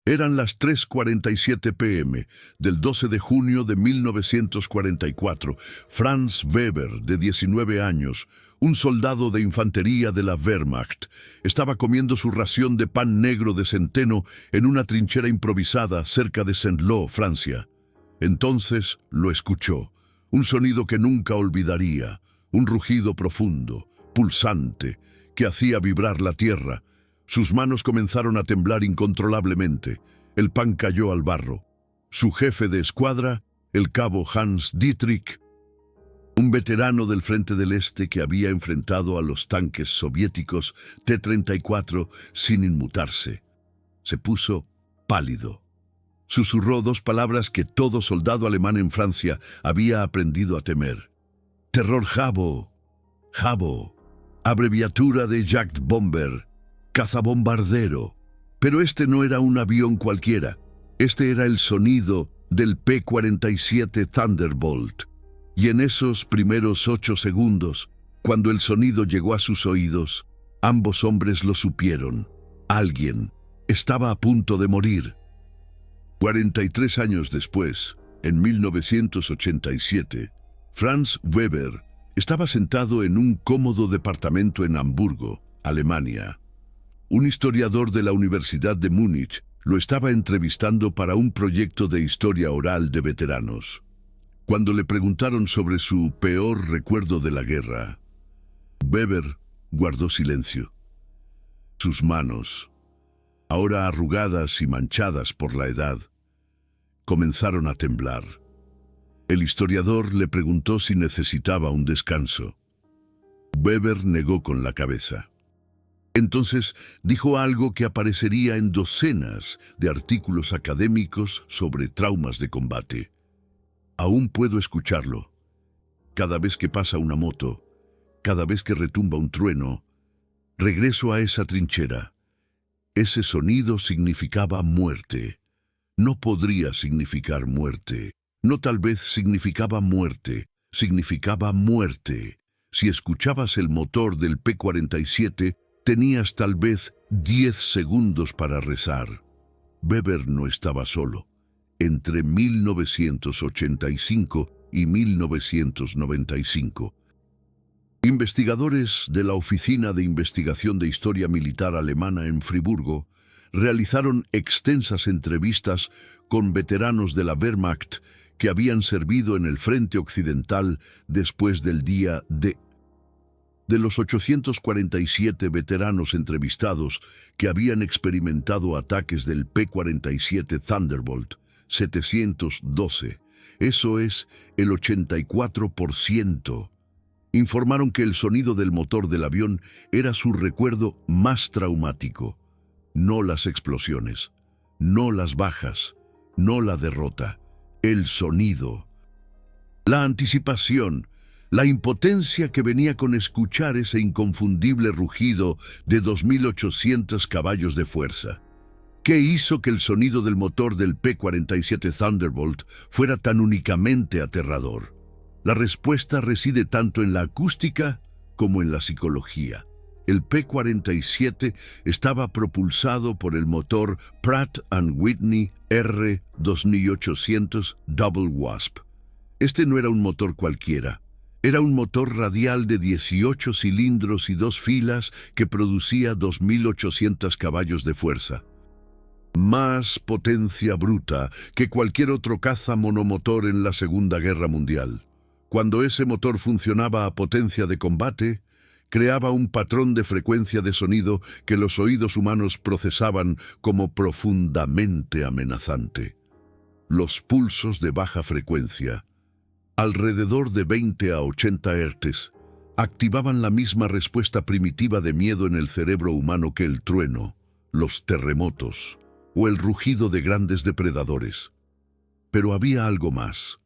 Eran las 3:47 p.m. del 12 de junio de 1944. Franz Weber, de 19 años, un soldado de infantería de la Wehrmacht, estaba comiendo su ración de pan negro de centeno en una trinchera improvisada cerca de Saint-Lô, Francia. Entonces lo escuchó, un sonido que nunca olvidaría, un rugido profundo, pulsante, que hacía vibrar la tierra. Sus manos comenzaron a temblar incontrolablemente. El pan cayó al barro. Su jefe de escuadra, el cabo Hans Dietrich, un veterano del Frente del Este que había enfrentado a los tanques soviéticos T-34 sin inmutarse, se puso pálido. Susurró dos palabras que todo soldado alemán en Francia había aprendido a temer. Terrorjabo, Jabo, abreviatura de Jagdbomber, cazabombardero. Pero este no era un avión cualquiera. Este era el sonido del P-47 Thunderbolt. Y en esos primeros 8 segundos, cuando el sonido llegó a sus oídos, ambos hombres lo supieron. Alguien estaba a punto de morir. 43 años después, en 1987, Franz Weber estaba sentado en un cómodo departamento en Hamburgo, Alemania. Un historiador de la Universidad de Múnich lo estaba entrevistando para un proyecto de historia oral de veteranos. Cuando le preguntaron sobre su peor recuerdo de la guerra, Weber guardó silencio. Sus manos, ahora arrugadas y manchadas por la edad, comenzaron a temblar. El historiador le preguntó si necesitaba un descanso. Weber negó con la cabeza. Entonces dijo algo que aparecería en docenas de artículos académicos sobre traumas de combate. Aún puedo escucharlo. Cada vez que pasa una moto, cada vez que retumba un trueno, regreso a esa trinchera. Ese sonido significaba muerte. No podría significar muerte. No tal vez significaba muerte. Significaba muerte. Si escuchabas el motor del P-47, tenías tal vez 10 segundos para rezar. Weber no estaba solo. Entre 1985 y 1995, investigadores de la Oficina de Investigación de Historia Militar Alemana en Friburgo realizaron extensas entrevistas con veteranos de la Wehrmacht que habían servido en el frente occidental después del día D. De los 847 veteranos entrevistados que habían experimentado ataques del P-47 Thunderbolt, 712, eso es el 84%, informaron que el sonido del motor del avión era su recuerdo más traumático. No las explosiones, no las bajas, no la derrota, el sonido. La anticipación, la impotencia que venía con escuchar ese inconfundible rugido de 2.800 caballos de fuerza. ¿Qué hizo que el sonido del motor del P-47 Thunderbolt fuera tan únicamente aterrador? La respuesta reside tanto en la acústica como en la psicología. El P-47 estaba propulsado por el motor Pratt & Whitney R2800 Double Wasp. Este no era un motor cualquiera. Era un motor radial de 18 cilindros y 2 filas que producía 2.800 caballos de fuerza. Más potencia bruta que cualquier otro caza monomotor en la Segunda Guerra Mundial. Cuando ese motor funcionaba a potencia de combate, creaba un patrón de frecuencia de sonido que los oídos humanos procesaban como profundamente amenazante. Los pulsos de baja frecuencia, alrededor de 20 a 80 Hz, activaban la misma respuesta primitiva de miedo en el cerebro humano que el trueno, los terremotos o el rugido de grandes depredadores. Pero había algo más.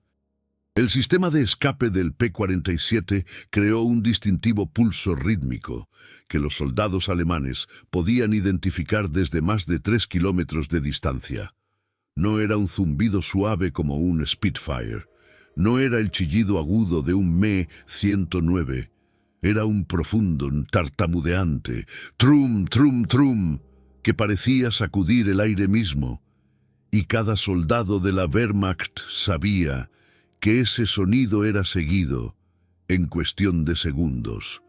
El sistema de escape del P-47 creó un distintivo pulso rítmico que los soldados alemanes podían identificar desde más de 3 kilómetros de distancia. No era un zumbido suave como un Spitfire. No era el chillido agudo de un Me-109. Era un profundo, tartamudeante trum, trum, trum, que parecía sacudir el aire mismo. y cada soldado de la Wehrmacht sabía que ese sonido era seguido, en cuestión de segundos,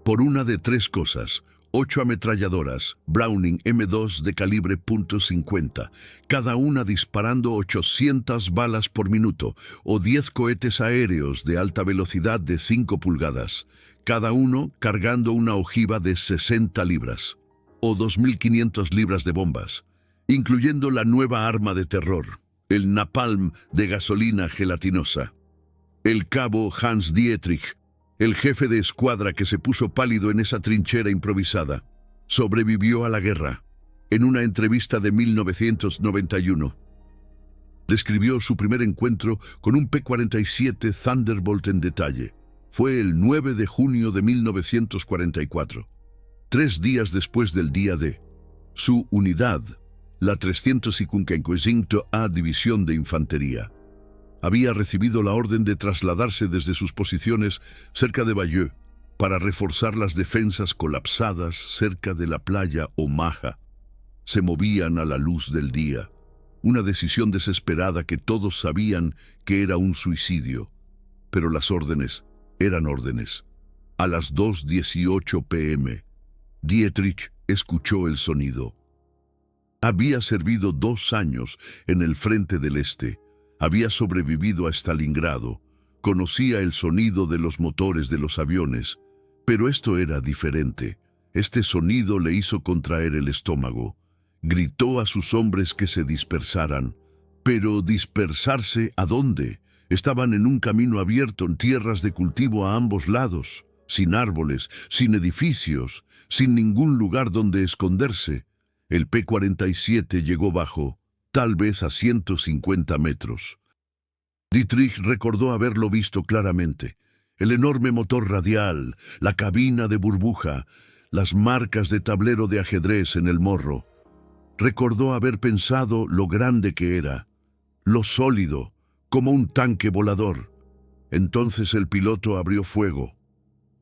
por una de tres cosas: 8 ametralladoras Browning M2 de calibre .50, cada una disparando 800 balas por minuto, o 10 cohetes aéreos de alta velocidad de 5 pulgadas, cada uno cargando una ojiva de 60 libras, o 2.500 libras de bombas, incluyendo la nueva arma de terror, el napalm de gasolina gelatinosa. El cabo Hans Dietrich, el jefe de escuadra que se puso pálido en esa trinchera improvisada, sobrevivió a la guerra. En una entrevista de 1991, describió su primer encuentro con un P-47 Thunderbolt en detalle. Fue el 9 de junio de 1944, 3 días después del día D. Su unidad, la 355 A División de Infantería, había recibido la orden de trasladarse desde sus posiciones cerca de Bayeux para reforzar las defensas colapsadas cerca de la playa Omaha. Se movían a la luz del día, una decisión desesperada que todos sabían que era un suicidio, pero las órdenes eran órdenes. A las 2:18 p.m., Dietrich escuchó el sonido. Había servido 2 años en el frente del Este. Había sobrevivido a Stalingrado, conocía el sonido de los motores de los aviones, pero esto era diferente. Este sonido le hizo contraer el estómago. Gritó a sus hombres que se dispersaran. Pero ¿dispersarse a dónde? Estaban en un camino abierto en tierras de cultivo a ambos lados, sin árboles, sin edificios, sin ningún lugar donde esconderse. El P-47 llegó bajo, tal vez a 150 metros. Dietrich recordó haberlo visto claramente. El enorme motor radial, la cabina de burbuja, las marcas de tablero de ajedrez en el morro. Recordó haber pensado lo grande que era, lo sólido, como un tanque volador. Entonces el piloto abrió fuego.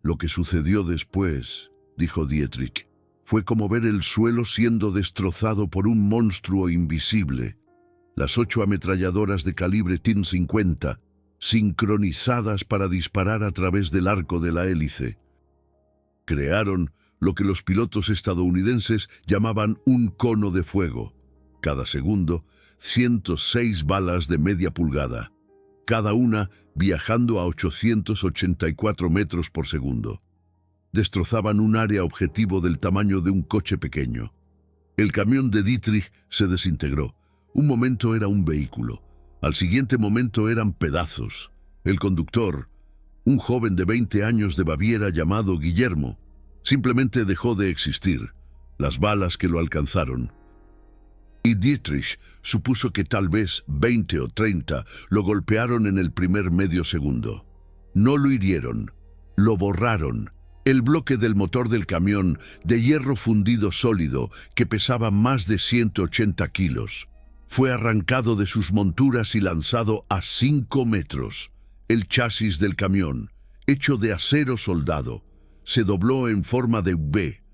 Lo que sucedió después, dijo Dietrich, fue como ver el suelo siendo destrozado por un monstruo invisible. Las 8 ametralladoras de calibre .50, sincronizadas para disparar a través del arco de la hélice, crearon lo que los pilotos estadounidenses llamaban un cono de fuego. Cada segundo, 106 balas de media pulgada, cada una viajando a 884 metros por segundo. Destrozaban un área objetivo del tamaño de un coche pequeño. El camión de Dietrich se desintegró. Un momento era un vehículo, al siguiente momento eran pedazos. El conductor, un joven de 20 años de Baviera llamado Guillermo, simplemente dejó de existir. Las balas que lo alcanzaron. Y Dietrich supuso que tal vez 20 o 30 lo golpearon en el primer medio segundo. No lo hirieron, lo borraron. El bloque del motor del camión, de hierro fundido sólido, que pesaba más de 180 kilos, fue arrancado de sus monturas y lanzado a 5 metros. El chasis del camión, hecho de acero soldado, se dobló en forma de V.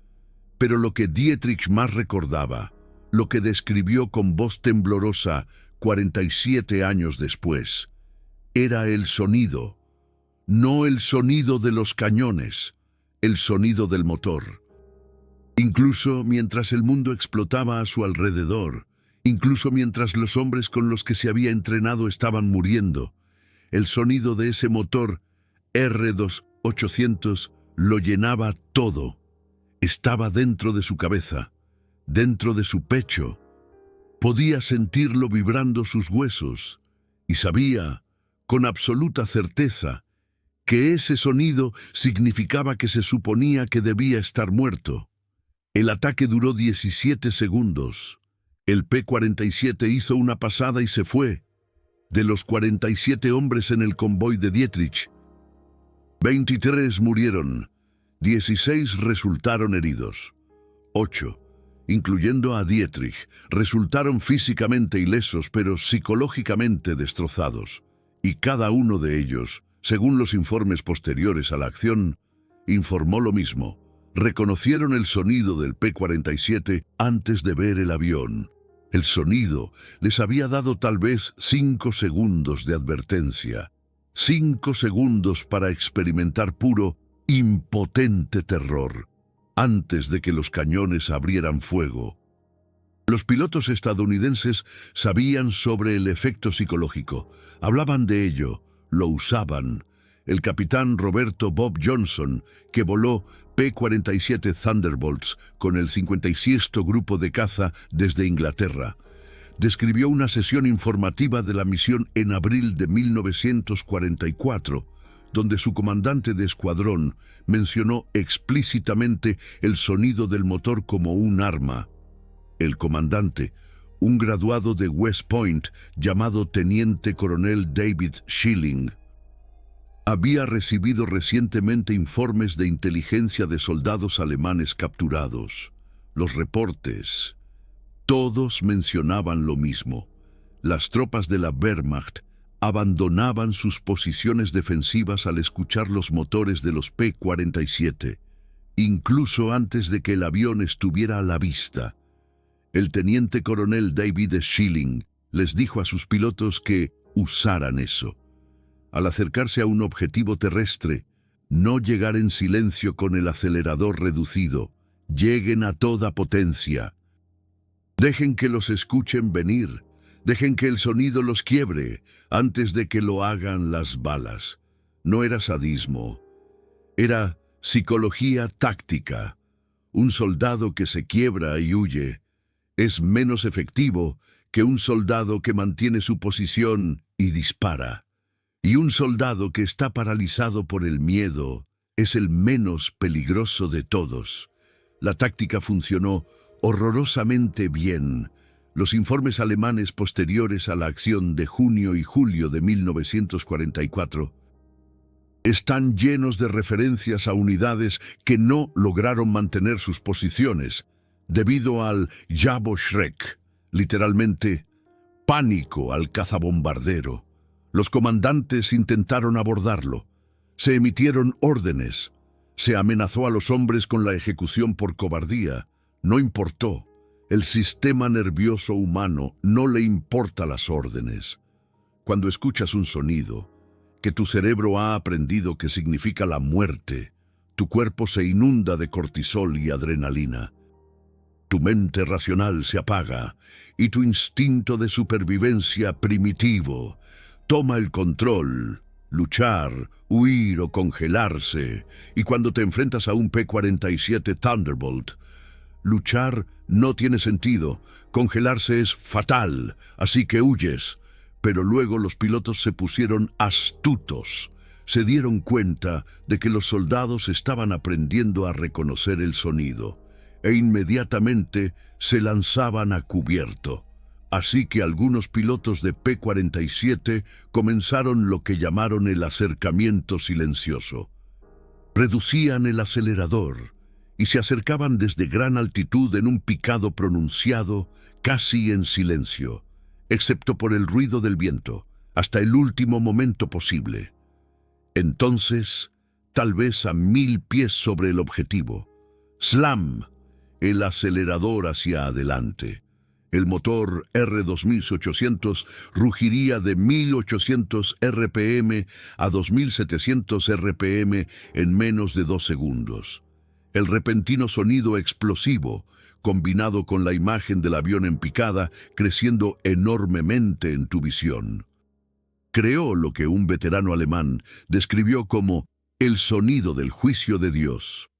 Pero lo que Dietrich más recordaba, lo que describió con voz temblorosa 47 años después, era el sonido. No el sonido de los cañones, el sonido del motor. Incluso mientras el mundo explotaba a su alrededor, incluso mientras los hombres con los que se había entrenado estaban muriendo, el sonido de ese motor R2800 lo llenaba todo. Estaba dentro de su cabeza, dentro de su pecho. Podía sentirlo vibrando sus huesos y sabía, con absoluta certeza, que ese sonido significaba que se suponía que debía estar muerto. El ataque duró 17 segundos. El P-47 hizo una pasada y se fue. De los 47 hombres en el convoy de Dietrich, 23 murieron, 16 resultaron heridos. 8, incluyendo a Dietrich, resultaron físicamente ilesos pero psicológicamente destrozados. Y cada uno de ellos, según los informes posteriores a la acción, informó lo mismo. Reconocieron el sonido del P-47 antes de ver el avión. El sonido les había dado tal vez 5 segundos de advertencia, 5 segundos para experimentar puro, impotente terror, antes de que los cañones abrieran fuego. Los pilotos estadounidenses sabían sobre el efecto psicológico, hablaban de ello, lo usaban. El capitán Roberto Bob Johnson, que voló P-47 Thunderbolts con el 56º Grupo de Caza desde Inglaterra, describió una sesión informativa de la misión en abril de 1944, donde su comandante de escuadrón mencionó explícitamente el sonido del motor como un arma. El comandante, un graduado de West Point llamado Teniente Coronel David Schilling, había recibido recientemente informes de inteligencia de soldados alemanes capturados. Los reportes, todos mencionaban lo mismo. Las tropas de la Wehrmacht abandonaban sus posiciones defensivas al escuchar los motores de los P-47, incluso antes de que el avión estuviera a la vista. El teniente coronel David Schilling les dijo a sus pilotos que usaran eso. Al acercarse a un objetivo terrestre, no llegar en silencio con el acelerador reducido, lleguen a toda potencia. Dejen que los escuchen venir, dejen que el sonido los quiebre antes de que lo hagan las balas. No era sadismo, era psicología táctica. Un soldado que se quiebra y huye es menos efectivo que un soldado que mantiene su posición y dispara. Y un soldado que está paralizado por el miedo es el menos peligroso de todos. La táctica funcionó horrorosamente bien. Los informes alemanes posteriores a la acción de junio y julio de 1944 están llenos de referencias a unidades que no lograron mantener sus posiciones debido al Jabo-Schreck, literalmente pánico al cazabombardero. Los comandantes intentaron abordarlo. Se emitieron órdenes. Se amenazó a los hombres con la ejecución por cobardía. No importó. El sistema nervioso humano no le importa las órdenes. Cuando escuchas un sonido que tu cerebro ha aprendido que significa la muerte, tu cuerpo se inunda de cortisol y adrenalina. Tu mente racional se apaga y tu instinto de supervivencia primitivo toma el control, luchar, huir o congelarse. Y cuando te enfrentas a un P-47 Thunderbolt, luchar no tiene sentido, congelarse es fatal, así que huyes. Pero luego los pilotos se pusieron astutos. Se dieron cuenta de que los soldados estaban aprendiendo a reconocer el sonido, e inmediatamente se lanzaban a cubierto. Así que algunos pilotos de P-47 comenzaron lo que llamaron el acercamiento silencioso. Reducían el acelerador y se acercaban desde gran altitud en un picado pronunciado, casi en silencio, excepto por el ruido del viento, hasta el último momento posible. Entonces, tal vez a 1000 pies sobre el objetivo, ¡slam!, el acelerador hacia adelante. El motor R2800 rugiría de 1800 RPM a 2700 RPM en menos de 2 segundos. El repentino sonido explosivo, combinado con la imagen del avión en picada, creciendo enormemente en tu visión. Creó lo que un veterano alemán describió como el sonido del juicio de Dios.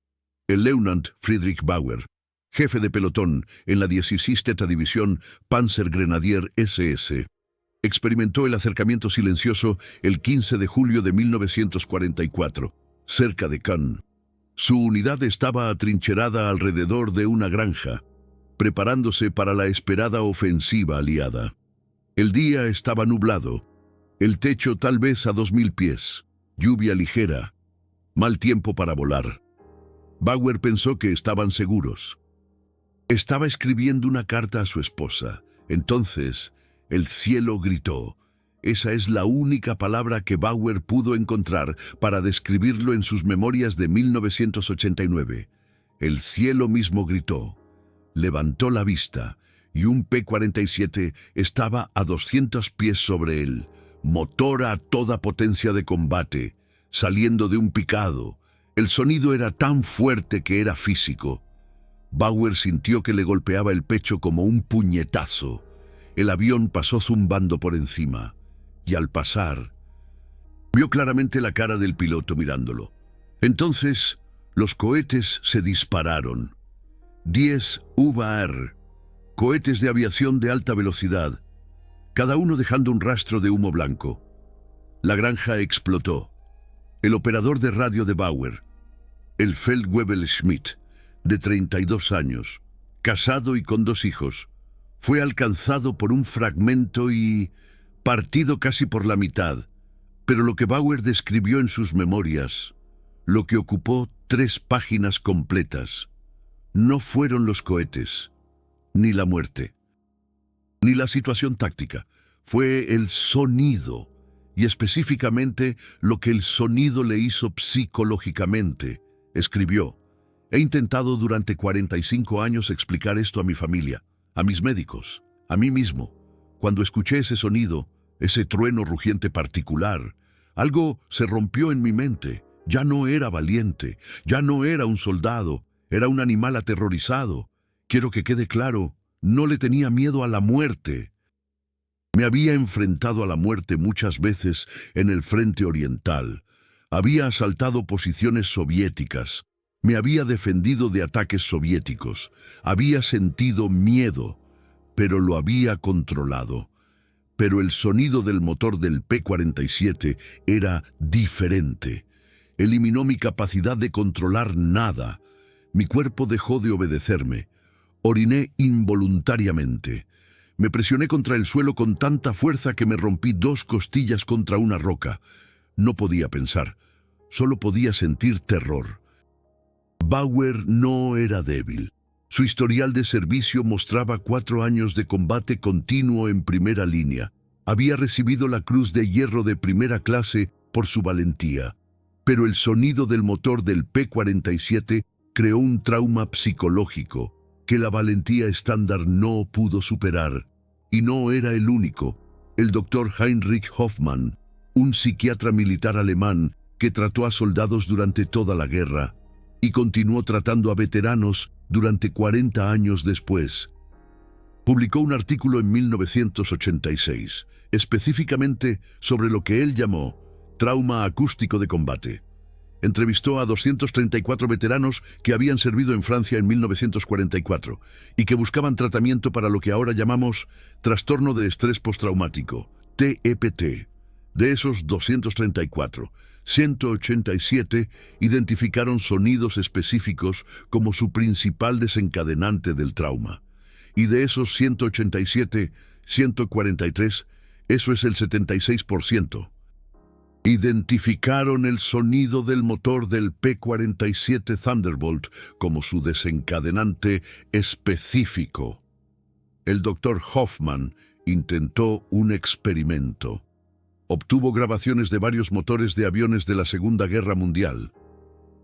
El Leutnant Friedrich Bauer, jefe de pelotón en la 16ª División Panzergrenadier SS, experimentó el acercamiento silencioso el 15 de julio de 1944, cerca de Cannes. Su unidad estaba atrincherada alrededor de una granja, preparándose para la esperada ofensiva aliada. El día estaba nublado, el techo tal vez a 2000 pies, lluvia ligera, mal tiempo para volar. Bauer pensó que estaban seguros. Estaba escribiendo una carta a su esposa. Entonces, el cielo gritó. Esa es la única palabra que Bauer pudo encontrar para describirlo en sus memorias de 1989. El cielo mismo gritó. Levantó la vista y un P-47 estaba a 200 pies sobre él, motor a toda potencia de combate, saliendo de un picado. El sonido era tan fuerte que era físico. Bauer sintió que le golpeaba el pecho como un puñetazo. El avión pasó zumbando por encima, y al pasar, vio claramente la cara del piloto mirándolo. Entonces, los cohetes se dispararon. 10 UVAR, cohetes de aviación de alta velocidad, cada uno dejando un rastro de humo blanco. La granja explotó. El operador de radio de Bauer, el Feldwebel Schmidt, de 32 años, casado y con 2 hijos, fue alcanzado por un fragmento y partido casi por la mitad, pero lo que Bauer describió en sus memorias, lo que ocupó 3 páginas completas, no fueron los cohetes, ni la muerte, ni la situación táctica, fue el sonido, y específicamente lo que el sonido le hizo psicológicamente. Escribió: he intentado durante 45 años explicar esto a mi familia, a mis médicos, a mí mismo. Cuando escuché ese sonido, ese trueno rugiente particular, algo se rompió en mi mente. Ya no era valiente, ya no era un soldado, era un animal aterrorizado. Quiero que quede claro, no le tenía miedo a la muerte. Me había enfrentado a la muerte muchas veces en el frente oriental. Había asaltado posiciones soviéticas. Me había defendido de ataques soviéticos. Había sentido miedo, pero lo había controlado. Pero el sonido del motor del P-47 era diferente. Eliminó mi capacidad de controlar nada. Mi cuerpo dejó de obedecerme. Oriné involuntariamente. Me presioné contra el suelo con tanta fuerza que me rompí 2 costillas contra una roca. No podía pensar, solo podía sentir terror. Bauer no era débil. Su historial de servicio mostraba 4 años de combate continuo en primera línea. Había recibido la Cruz de Hierro de primera clase por su valentía. Pero el sonido del motor del P-47 creó un trauma psicológico que la valentía estándar no pudo superar. Y no era el único. El doctor Heinrich Hoffmann, un psiquiatra militar alemán que trató a soldados durante toda la guerra y continuó tratando a veteranos durante 40 años después, publicó un artículo en 1986, específicamente sobre lo que él llamó trauma acústico de combate. Entrevistó a 234 veteranos que habían servido en Francia en 1944 y que buscaban tratamiento para lo que ahora llamamos trastorno de estrés postraumático, TEPT. De esos 234, 187 identificaron sonidos específicos como su principal desencadenante del trauma. Y de esos 187, 143, eso es el 76%. Identificaron el sonido del motor del P-47 Thunderbolt como su desencadenante específico. El doctor Hoffmann intentó un experimento. Obtuvo grabaciones de varios motores de aviones de la Segunda Guerra Mundial.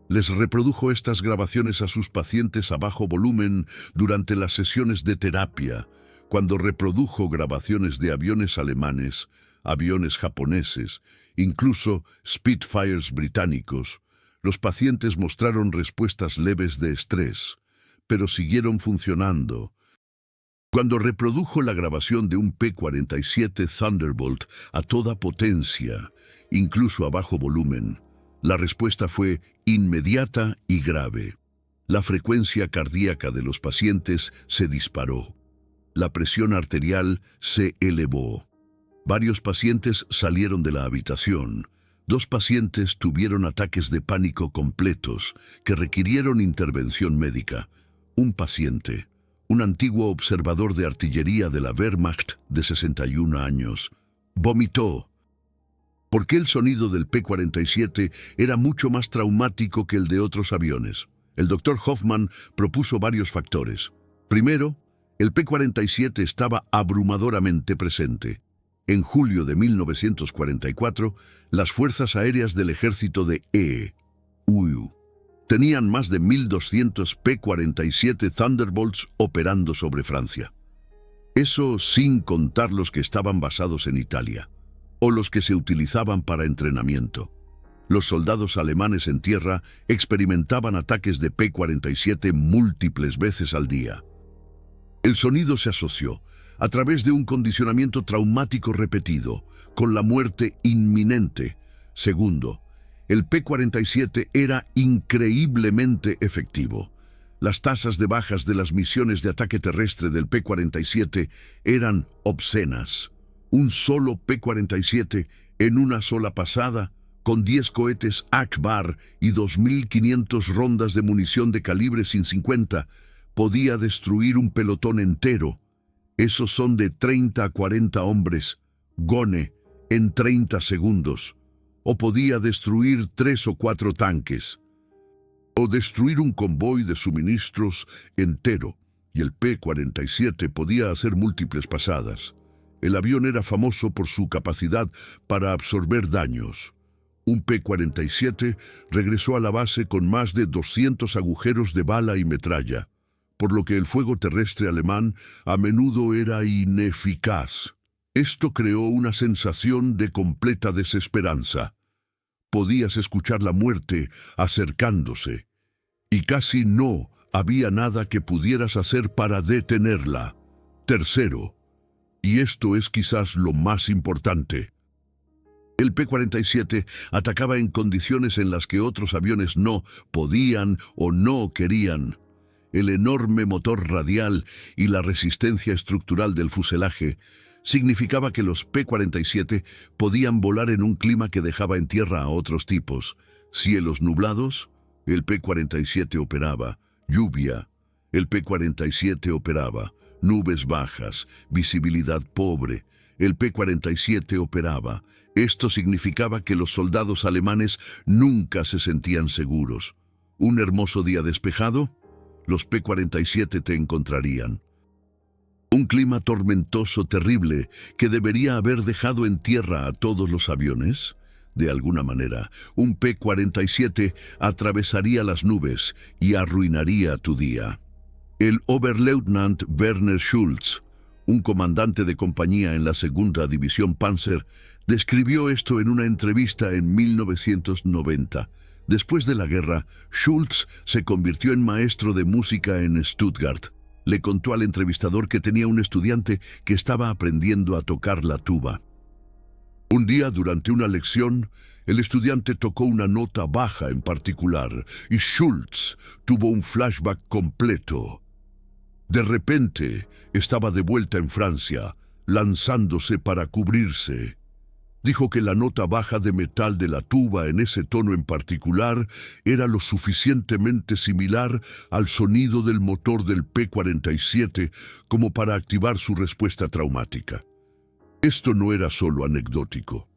Les reprodujo estas grabaciones a sus pacientes a bajo volumen durante las sesiones de terapia. Cuando reprodujo grabaciones de aviones alemanes, aviones japoneses, incluso Spitfires británicos, los pacientes mostraron respuestas leves de estrés, pero siguieron funcionando. Cuando reprodujo la grabación de un P-47 Thunderbolt a toda potencia, incluso a bajo volumen, la respuesta fue inmediata y grave. La frecuencia cardíaca de los pacientes se disparó. La presión arterial se elevó. Varios pacientes salieron de la habitación. 2 pacientes tuvieron ataques de pánico completos que requirieron intervención médica. Un paciente, un antiguo observador de artillería de la Wehrmacht de 61 años, vomitó. ¿Por qué el sonido del P-47 era mucho más traumático que el de otros aviones? El doctor Hoffmann propuso varios factores. Primero, el P-47 estaba abrumadoramente presente. En julio de 1944, las fuerzas aéreas del ejército de EU tenían más de 1.200 P-47 Thunderbolts operando sobre Francia. Eso sin contar los que estaban basados en Italia, o los que se utilizaban para entrenamiento. Los soldados alemanes en tierra experimentaban ataques de P-47 múltiples veces al día. El sonido se asoció, a través de un condicionamiento traumático repetido, con la muerte inminente. Segundo, el P-47 era increíblemente efectivo. Las tasas de bajas de las misiones de ataque terrestre del P-47 eran obscenas. Un solo P-47 en una sola pasada, con 10 cohetes Akbar y 2.500 rondas de munición de calibre .50, podía destruir un pelotón entero. Esos son de 30 a 40 hombres, gone, en 30 segundos. O podía destruir 3 o 4 tanques. O destruir un convoy de suministros entero, y el P-47 podía hacer múltiples pasadas. El avión era famoso por su capacidad para absorber daños. Un P-47 regresó a la base con más de 200 agujeros de bala y metralla, por lo que el fuego terrestre alemán a menudo era ineficaz. Esto creó una sensación de completa desesperanza. Podías escuchar la muerte acercándose, y casi no había nada que pudieras hacer para detenerla. Tercero, y esto es quizás lo más importante, el P-47 atacaba en condiciones en las que otros aviones no podían o no querían. El enorme motor radial y la resistencia estructural del fuselaje significaba que los P-47 podían volar en un clima que dejaba en tierra a otros tipos. Cielos nublados, el P-47 operaba. Lluvia, el P-47 operaba. Nubes bajas, visibilidad pobre, el P-47 operaba. Esto significaba que los soldados alemanes nunca se sentían seguros. Un hermoso día despejado, los P-47 te encontrarían. Un clima tormentoso terrible que debería haber dejado en tierra a todos los aviones. De alguna manera, un P-47 atravesaría las nubes y arruinaría tu día. El Oberleutnant Werner Schulz, un comandante de compañía en la Segunda División Panzer, describió esto en una entrevista en 1990. Después de la guerra, Schulz se convirtió en maestro de música en Stuttgart. Le contó al entrevistador que tenía un estudiante que estaba aprendiendo a tocar la tuba. Un día, durante una lección, el estudiante tocó una nota baja en particular y Schulz tuvo un flashback completo. De repente, estaba de vuelta en Francia, lanzándose para cubrirse. Dijo que la nota baja de metal de la tuba en ese tono en particular era lo suficientemente similar al sonido del motor del P-47 como para activar su respuesta traumática. Esto no era solo anecdótico.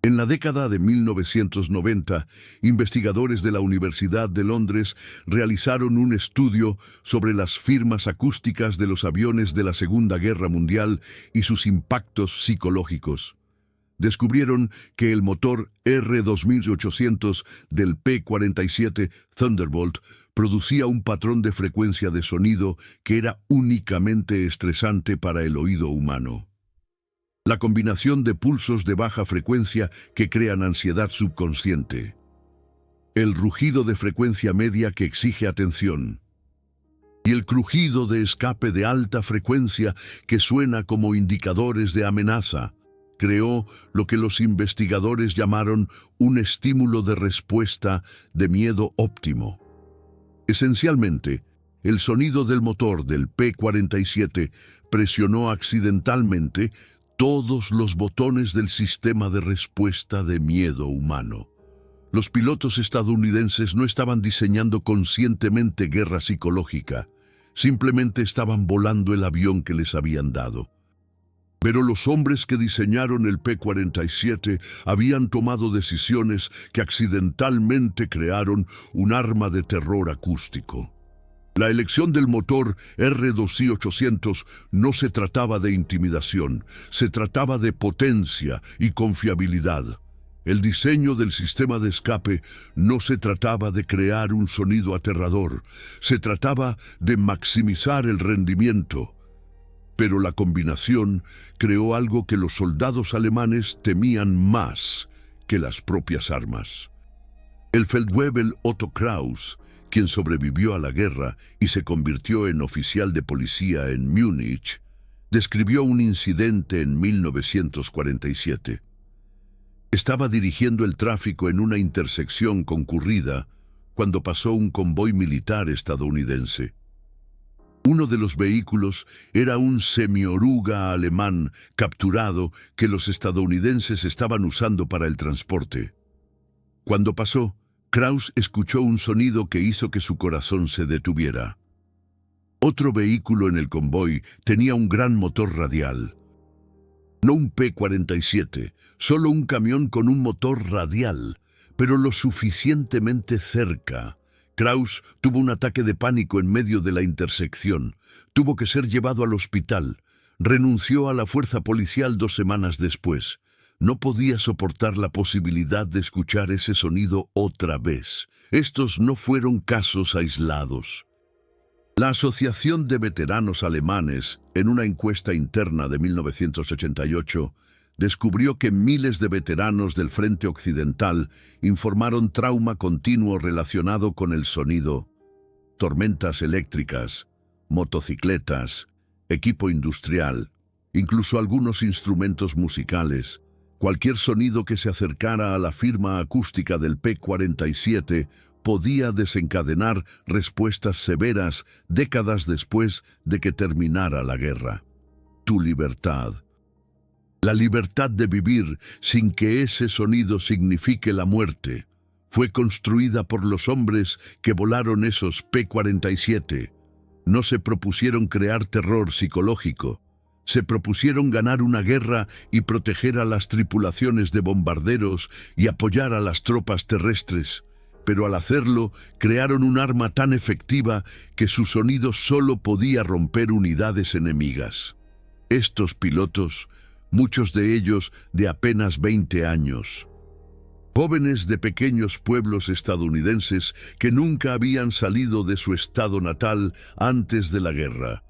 En la década de 1990, investigadores de la Universidad de Londres realizaron un estudio sobre las firmas acústicas de los aviones de la Segunda Guerra Mundial y sus impactos psicológicos. Descubrieron que el motor R2800 del P-47 Thunderbolt producía un patrón de frecuencia de sonido que era únicamente estresante para el oído humano. La combinación de pulsos de baja frecuencia que crean ansiedad subconsciente. El rugido de frecuencia media que exige atención. Y el crujido de escape de alta frecuencia que suena como indicadores de amenaza. Creó lo que los investigadores llamaron un estímulo de respuesta de miedo óptimo. Esencialmente, el sonido del motor del P-47 presionó accidentalmente todos los botones del sistema de respuesta de miedo humano. Los pilotos estadounidenses no estaban diseñando conscientemente guerra psicológica, simplemente estaban volando el avión que les habían dado. Pero los hombres que diseñaron el P-47 habían tomado decisiones que accidentalmente crearon un arma de terror acústico. La elección del motor R2800 no se trataba de intimidación, se trataba de potencia y confiabilidad. El diseño del sistema de escape no se trataba de crear un sonido aterrador, se trataba de maximizar el rendimiento. Pero la combinación creó algo que los soldados alemanes temían más que las propias armas. El Feldwebel Otto Kraus, quien sobrevivió a la guerra y se convirtió en oficial de policía en Múnich, describió un incidente en 1947. Estaba dirigiendo el tráfico en una intersección concurrida cuando pasó un convoy militar estadounidense. Uno de los vehículos era un semioruga alemán capturado que los estadounidenses estaban usando para el transporte. Cuando pasó, Kraus escuchó un sonido que hizo que su corazón se detuviera. Otro vehículo en el convoy tenía un gran motor radial. No un P-47, solo un camión con un motor radial, pero lo suficientemente cerca. Kraus tuvo un ataque de pánico en medio de la intersección. Tuvo que ser llevado al hospital. Renunció a la fuerza policial 2 semanas después. No podía soportar la posibilidad de escuchar ese sonido otra vez. Estos no fueron casos aislados. La Asociación de Veteranos Alemanes, en una encuesta interna de 1988, descubrió que miles de veteranos del Frente Occidental informaron trauma continuo relacionado con el sonido, tormentas eléctricas, motocicletas, equipo industrial, incluso algunos instrumentos musicales. Cualquier sonido que se acercara a la firma acústica del P-47 podía desencadenar respuestas severas décadas después de que terminara la guerra. Tu libertad. La libertad de vivir sin que ese sonido signifique la muerte fue construida por los hombres que volaron esos P-47. No se propusieron crear terror psicológico. Se propusieron ganar una guerra y proteger a las tripulaciones de bombarderos y apoyar a las tropas terrestres. Pero al hacerlo, crearon un arma tan efectiva que su sonido solo podía romper unidades enemigas. Estos pilotos, muchos de ellos de apenas 20 años, jóvenes de pequeños pueblos estadounidenses que nunca habían salido de su estado natal antes de la guerra,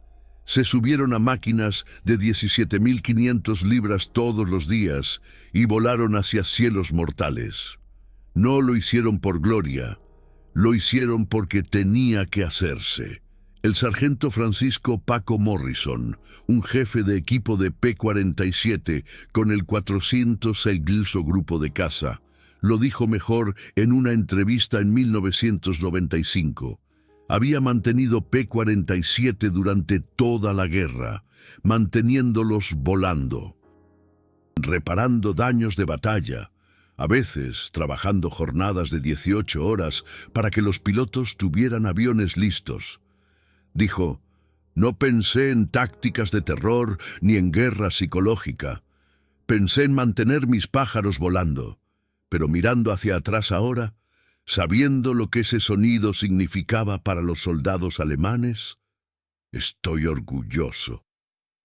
se subieron a máquinas de 17.500 libras todos los días y volaron hacia cielos mortales. No lo hicieron por gloria, lo hicieron porque tenía que hacerse. El sargento Francisco Paco Morrison, un jefe de equipo de P-47 con el 406 Grupo de Caza, lo dijo mejor en una entrevista en 1995. Había mantenido P-47 durante toda la guerra, manteniéndolos volando, reparando daños de batalla, a veces trabajando jornadas de 18 horas para que los pilotos tuvieran aviones listos. Dijo, no pensé en tácticas de terror ni en guerra psicológica. Pensé en mantener mis pájaros volando, pero mirando hacia atrás ahora, sabiendo lo que ese sonido significaba para los soldados alemanes, estoy orgulloso.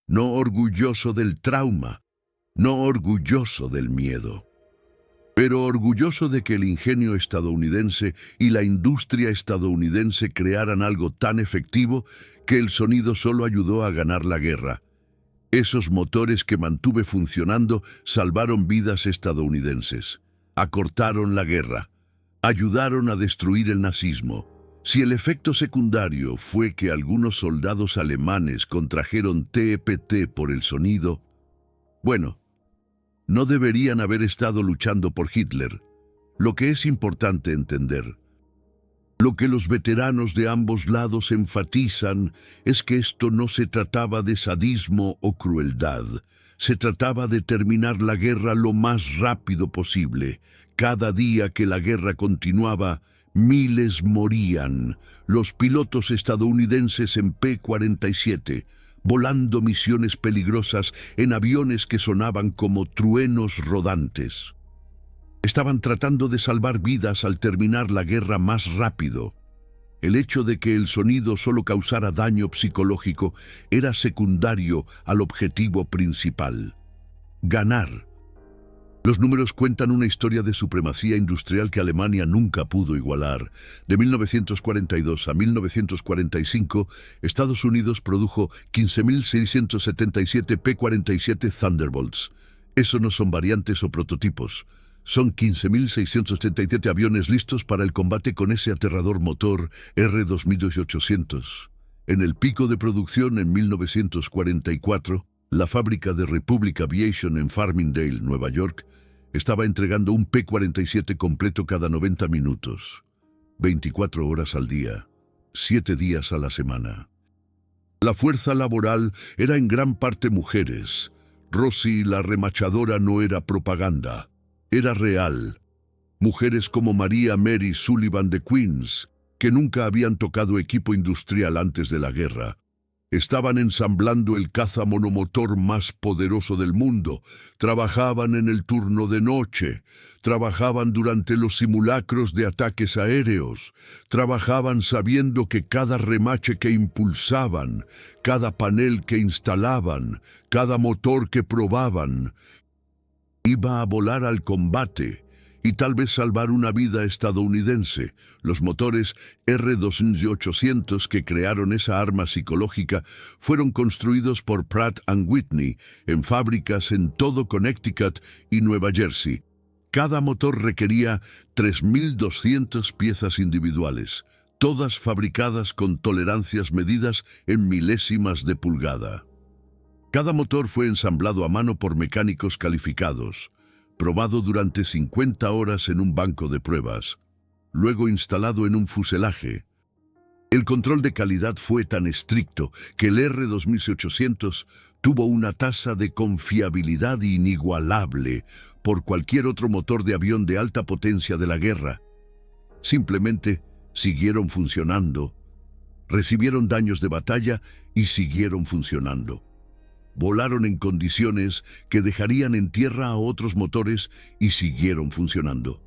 No orgulloso del trauma, no orgulloso del miedo, pero orgulloso de que el ingenio estadounidense y la industria estadounidense crearan algo tan efectivo que el sonido solo ayudó a ganar la guerra. Esos motores que mantuve funcionando salvaron vidas estadounidenses, acortaron la guerra, ayudaron a destruir el nazismo. Si el efecto secundario fue que algunos soldados alemanes contrajeron TEPT por el sonido, bueno, no deberían haber estado luchando por Hitler. Lo que es importante entender, lo que los veteranos de ambos lados enfatizan es que esto no se trataba de sadismo o crueldad. Se trataba de terminar la guerra lo más rápido posible. Cada día que la guerra continuaba, miles morían. Los pilotos estadounidenses en P-47, volando misiones peligrosas en aviones que sonaban como truenos rodantes. Estaban tratando de salvar vidas al terminar la guerra más rápido. El hecho de que el sonido solo causara daño psicológico era secundario al objetivo principal: ganar. Los números cuentan una historia de supremacía industrial que Alemania nunca pudo igualar. De 1942 a 1945, Estados Unidos produjo 15.677 P-47 Thunderbolts. Eso no son variantes o prototipos. Son 15.677 aviones listos para el combate con ese aterrador motor R-2800. En el pico de producción en 1944, la fábrica de Republic Aviation en Farmingdale, Nueva York, estaba entregando un P-47 completo cada 90 minutos, 24 horas al día, 7 días a la semana. La fuerza laboral era en gran parte mujeres. Rosie, la remachadora, no era propaganda, era real. Mujeres como María Mary Sullivan de Queens, que nunca habían tocado equipo industrial antes de la guerra, estaban ensamblando el caza monomotor más poderoso del mundo, trabajaban en el turno de noche, trabajaban durante los simulacros de ataques aéreos, trabajaban sabiendo que cada remache que impulsaban, cada panel que instalaban, cada motor que probaban, iba a volar al combate y tal vez salvar una vida estadounidense. Los motores R-2800 que crearon esa arma psicológica fueron construidos por Pratt & Whitney en fábricas en todo Connecticut y Nueva Jersey. Cada motor requería 3.200 piezas individuales, todas fabricadas con tolerancias medidas en milésimas de pulgada. Cada motor fue ensamblado a mano por mecánicos calificados, probado durante 50 horas en un banco de pruebas, luego instalado en un fuselaje. El control de calidad fue tan estricto que el R-2800 tuvo una tasa de confiabilidad inigualable por cualquier otro motor de avión de alta potencia de la guerra. Simplemente siguieron funcionando, recibieron daños de batalla y siguieron funcionando. Volaron en condiciones que dejarían en tierra a otros motores y siguieron funcionando.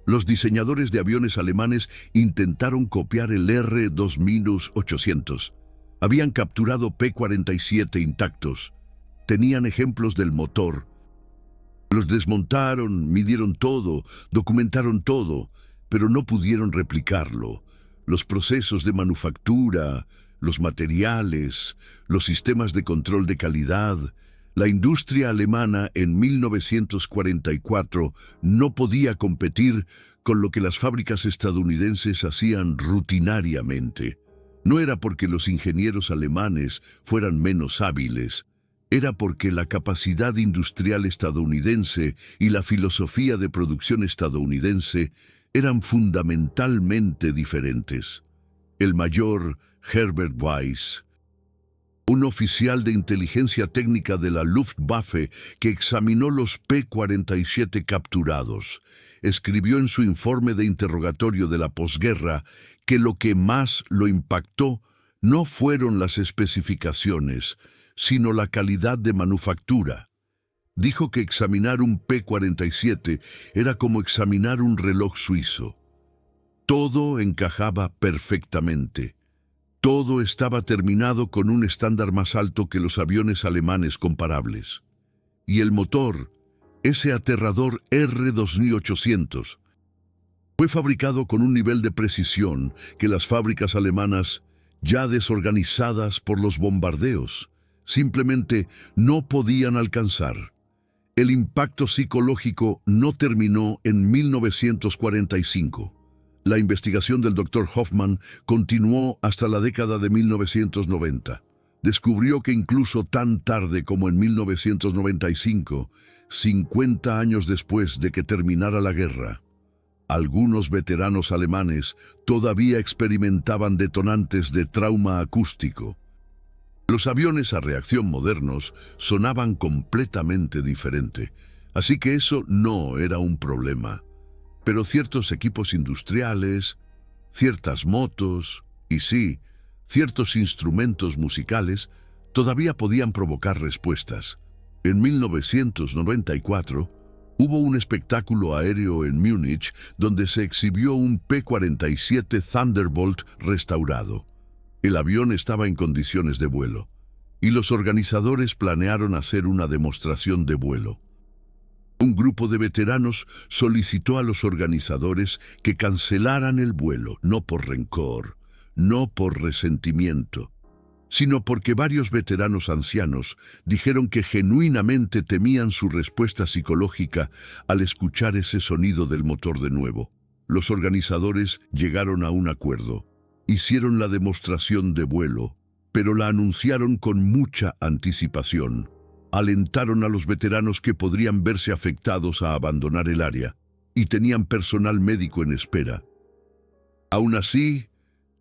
Los diseñadores de aviones alemanes intentaron copiar el R-2800. Habían capturado P-47 intactos. Tenían ejemplos del motor. Los desmontaron, midieron todo, documentaron todo, pero no pudieron replicarlo. Los procesos de manufactura, los materiales, los sistemas de control de calidad. La industria alemana en 1944 no podía competir con lo que las fábricas estadounidenses hacían rutinariamente. No era porque los ingenieros alemanes fueran menos hábiles, era porque la capacidad industrial estadounidense y la filosofía de producción estadounidense eran fundamentalmente diferentes. El mayor Herbert Weiss, un oficial de inteligencia técnica de la Luftwaffe que examinó los P-47 capturados, escribió en su informe de interrogatorio de la posguerra que lo que más lo impactó no fueron las especificaciones, sino la calidad de manufactura. Dijo que examinar un P-47 era como examinar un reloj suizo. Todo encajaba perfectamente. Todo estaba terminado con un estándar más alto que los aviones alemanes comparables. Y el motor, ese aterrador R-2800, fue fabricado con un nivel de precisión que las fábricas alemanas, ya desorganizadas por los bombardeos, simplemente no podían alcanzar. El impacto psicológico no terminó en 1945. La investigación del Dr. Hoffman continuó hasta la década de 1990. Descubrió que incluso tan tarde como en 1995, 50 años después de que terminara la guerra, algunos veteranos alemanes todavía experimentaban detonantes de trauma acústico. Los aviones a reacción modernos sonaban completamente diferente, así que eso no era un problema. Pero ciertos equipos industriales, ciertas motos y sí, ciertos instrumentos musicales todavía podían provocar respuestas. En 1994 hubo un espectáculo aéreo en Múnich donde se exhibió un P-47 Thunderbolt restaurado. El avión estaba en condiciones de vuelo y los organizadores planearon hacer una demostración de vuelo. Un grupo de veteranos solicitó a los organizadores que cancelaran el vuelo, no por rencor, no por resentimiento, sino porque varios veteranos ancianos dijeron que genuinamente temían su respuesta psicológica al escuchar ese sonido del motor de nuevo. Los organizadores llegaron a un acuerdo. Hicieron la demostración de vuelo, pero la anunciaron con mucha anticipación. Alentaron a los veteranos que podrían verse afectados a abandonar el área, y tenían personal médico en espera. Aún así,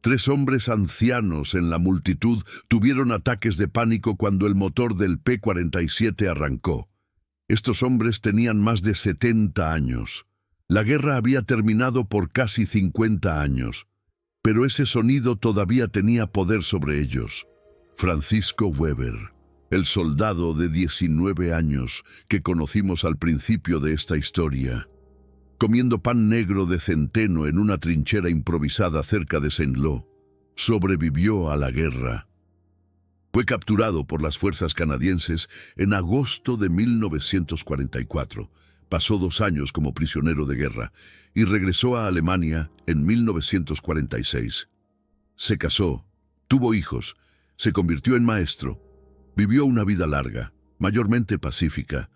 3 hombres ancianos en la multitud tuvieron ataques de pánico cuando el motor del P-47 arrancó. Estos hombres tenían más de 70 años. La guerra había terminado por casi 50 años, pero ese sonido todavía tenía poder sobre ellos. Francisco Weber, el soldado de 19 años que conocimos al principio de esta historia, comiendo pan negro de centeno en una trinchera improvisada cerca de Saint-Lô, sobrevivió a la guerra. Fue capturado por las fuerzas canadienses en agosto de 1944. Pasó 2 años como prisionero de guerra y regresó a Alemania en 1946. Se casó, tuvo hijos, se convirtió en maestro. Vivió una vida larga, mayormente pacífica,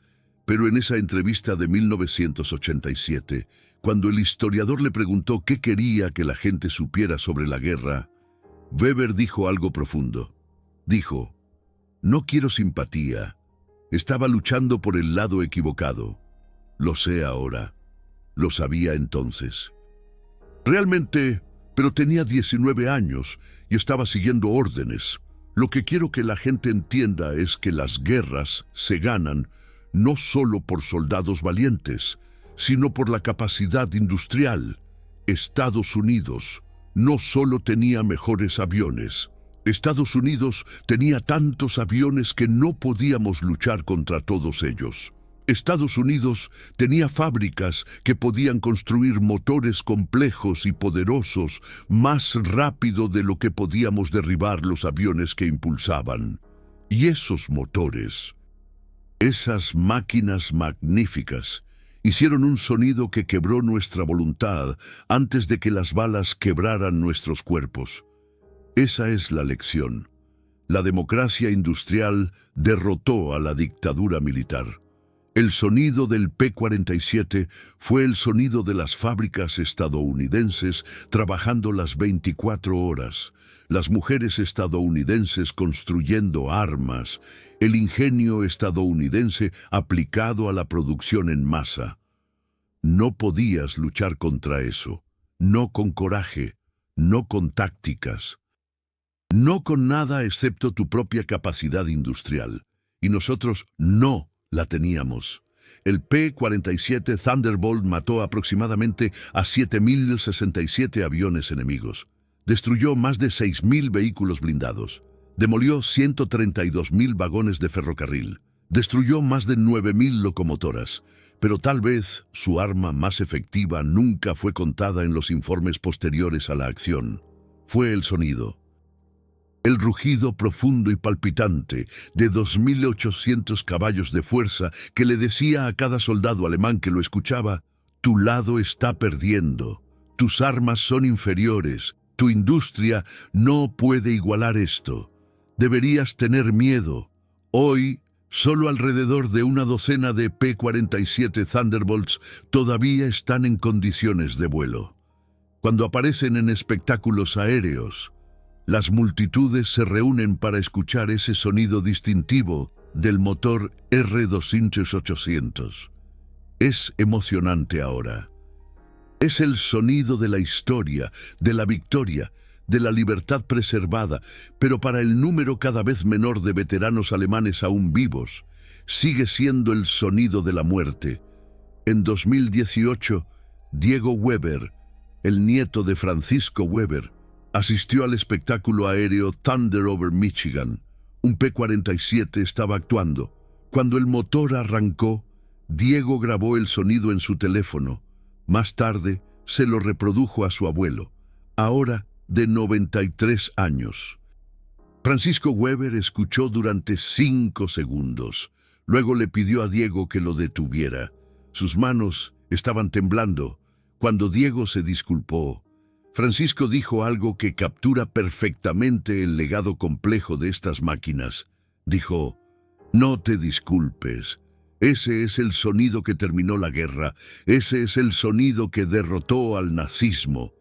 pero en esa entrevista de 1987, cuando el historiador le preguntó qué quería que la gente supiera sobre la guerra, Weber dijo algo profundo. Dijo, «No quiero simpatía. Estaba luchando por el lado equivocado. Lo sé ahora. Lo sabía entonces. Realmente, pero tenía 19 años y estaba siguiendo órdenes. Lo que quiero que la gente entienda es que las guerras se ganan no solo por soldados valientes, sino por la capacidad industrial. Estados Unidos no solo tenía mejores aviones. Estados Unidos tenía tantos aviones que no podíamos luchar contra todos ellos. Estados Unidos tenía fábricas que podían construir motores complejos y poderosos más rápido de lo que podíamos derribar los aviones que impulsaban. Y esos motores, esas máquinas magníficas, hicieron un sonido que quebró nuestra voluntad antes de que las balas quebraran nuestros cuerpos. Esa es la lección. La democracia industrial derrotó a la dictadura militar. El sonido del P-47 fue el sonido de las fábricas estadounidenses trabajando las 24 horas, las mujeres estadounidenses construyendo armas, el ingenio estadounidense aplicado a la producción en masa. No podías luchar contra eso, no con coraje, no con tácticas, no con nada excepto tu propia capacidad industrial. Y nosotros no la teníamos. El P-47 Thunderbolt mató aproximadamente a 7.067 aviones enemigos. Destruyó más de 6.000 vehículos blindados. Demolió 132.000 vagones de ferrocarril. Destruyó más de 9.000 locomotoras. Pero tal vez su arma más efectiva nunca fue contada en los informes posteriores a la acción. Fue el sonido. El rugido profundo y palpitante de 2.800 caballos de fuerza que le decía a cada soldado alemán que lo escuchaba, «Tu lado está perdiendo, tus armas son inferiores, tu industria no puede igualar esto. Deberías tener miedo. Hoy, solo alrededor de una docena de P-47 Thunderbolts todavía están en condiciones de vuelo. Cuando aparecen en espectáculos aéreos, las multitudes se reúnen para escuchar ese sonido distintivo del motor R-200-800. Es emocionante ahora. Es el sonido de la historia, de la victoria, de la libertad preservada, pero para el número cada vez menor de veteranos alemanes aún vivos, sigue siendo el sonido de la muerte. En 2018, Diego Weber, el nieto de Francisco Weber, asistió al espectáculo aéreo Thunder over Michigan. Un P-47 estaba actuando. Cuando el motor arrancó, Diego grabó el sonido en su teléfono. Más tarde, se lo reprodujo a su abuelo, ahora de 93 años. Francisco Weber escuchó durante 5 segundos. Luego le pidió a Diego que lo detuviera. Sus manos estaban temblando cuando Diego se disculpó. Francisco dijo algo que captura perfectamente el legado complejo de estas máquinas. Dijo: no te disculpes. Ese es el sonido que terminó la guerra. Ese es el sonido que derrotó al nazismo.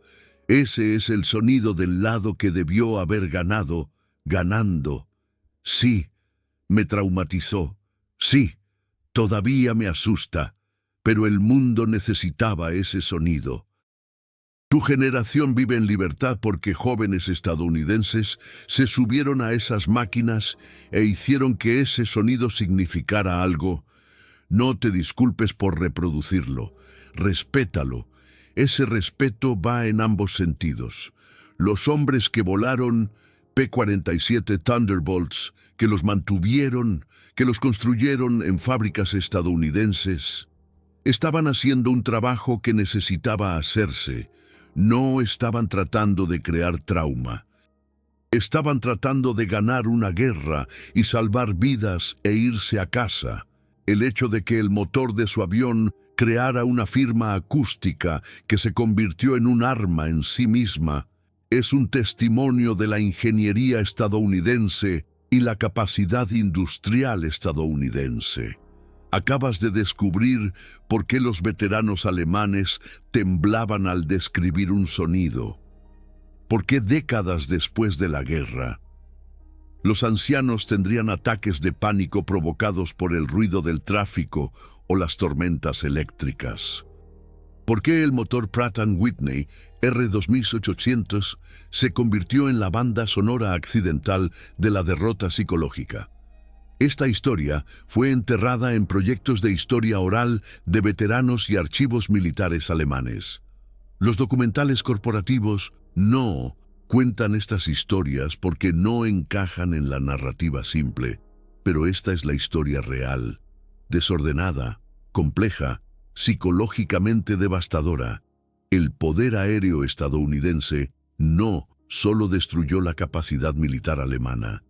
Ese es el sonido del lado que debió haber ganado, ganando. Sí, me traumatizó. Sí, todavía me asusta. Pero el mundo necesitaba ese sonido. Tu generación vive en libertad porque jóvenes estadounidenses se subieron a esas máquinas e hicieron que ese sonido significara algo. No te disculpes por reproducirlo. Respétalo. Ese respeto va en ambos sentidos. Los hombres que volaron P-47 Thunderbolts, que los mantuvieron, que los construyeron en fábricas estadounidenses, estaban haciendo un trabajo que necesitaba hacerse. No estaban tratando de crear trauma. Estaban tratando de ganar una guerra y salvar vidas e irse a casa. El hecho de que el motor de su avión creara una firma acústica que se convirtió en un arma en sí misma es un testimonio de la ingeniería estadounidense y la capacidad industrial estadounidense. Acabas de descubrir por qué los veteranos alemanes temblaban al describir un sonido. ¿Por qué décadas después de la guerra los ancianos tendrían ataques de pánico provocados por el ruido del tráfico o las tormentas eléctricas? ¿Por qué el motor Pratt & Whitney R2800 se convirtió en la banda sonora accidental de la derrota psicológica? Esta historia fue enterrada en proyectos de historia oral de veteranos y archivos militares alemanes. Los documentales corporativos no cuentan estas historias porque no encajan en la narrativa simple, pero esta es la historia real, desordenada, compleja, psicológicamente devastadora. El poder aéreo estadounidense no solo destruyó la capacidad militar alemana,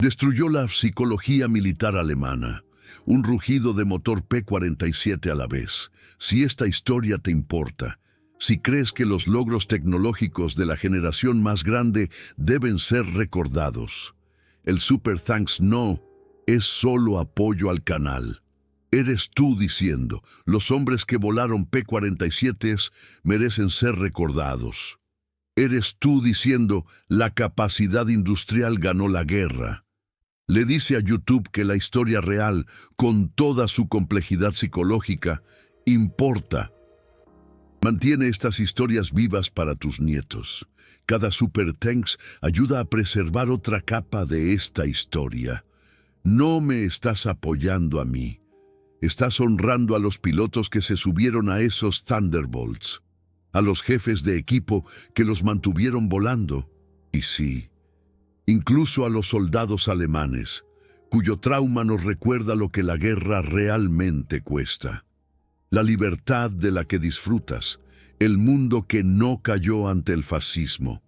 destruyó la psicología militar alemana, un rugido de motor P-47 a la vez. Si esta historia te importa, si crees que los logros tecnológicos de la generación más grande deben ser recordados, el Super Thanks no es solo apoyo al canal. Eres tú diciendo: los hombres que volaron P-47 merecen ser recordados. Eres tú diciendo: la capacidad industrial ganó la guerra. Le dice a YouTube que la historia real, con toda su complejidad psicológica, importa. Mantiene estas historias vivas para tus nietos. Cada Super Thanks ayuda a preservar otra capa de esta historia. No me estás apoyando a mí. Estás honrando a los pilotos que se subieron a esos Thunderbolts, a los jefes de equipo que los mantuvieron volando. Y sí, incluso a los soldados alemanes, cuyo trauma nos recuerda lo que la guerra realmente cuesta. La libertad de la que disfrutas, el mundo que no cayó ante el fascismo,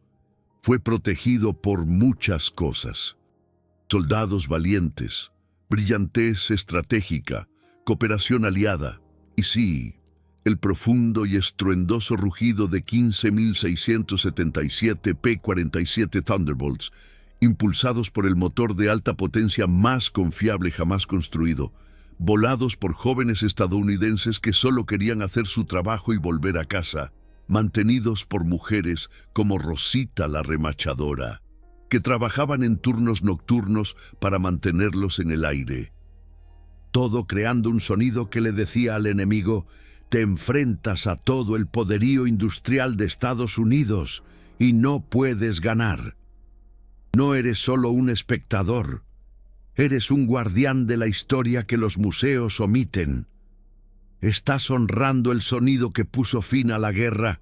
fue protegido por muchas cosas. Soldados valientes, brillantez estratégica, cooperación aliada, y sí, el profundo y estruendoso rugido de 15.677 P-47 Thunderbolts, impulsados por el motor de alta potencia más confiable jamás construido, volados por jóvenes estadounidenses que solo querían hacer su trabajo y volver a casa, mantenidos por mujeres como Rosita la remachadora, que trabajaban en turnos nocturnos para mantenerlos en el aire. Todo creando un sonido que le decía al enemigo: te enfrentas a todo el poderío industrial de Estados Unidos y no puedes ganar. No eres solo un espectador, eres un guardián de la historia que los museos omiten. Estás honrando el sonido que puso fin a la guerra.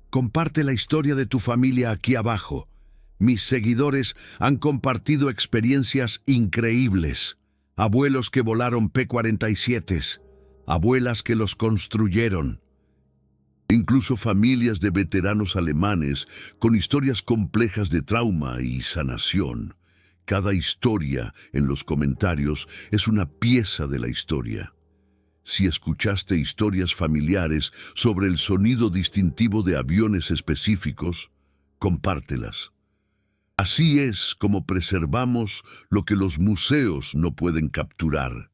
Comparte la historia de tu familia aquí abajo. Mis seguidores han compartido experiencias increíbles. Abuelos que volaron P-47, abuelas que los construyeron. Incluso familias de veteranos alemanes con historias complejas de trauma y sanación. Cada historia en los comentarios es una pieza de la historia. Si escuchaste historias familiares sobre el sonido distintivo de aviones específicos, compártelas. Así es como preservamos lo que los museos no pueden capturar.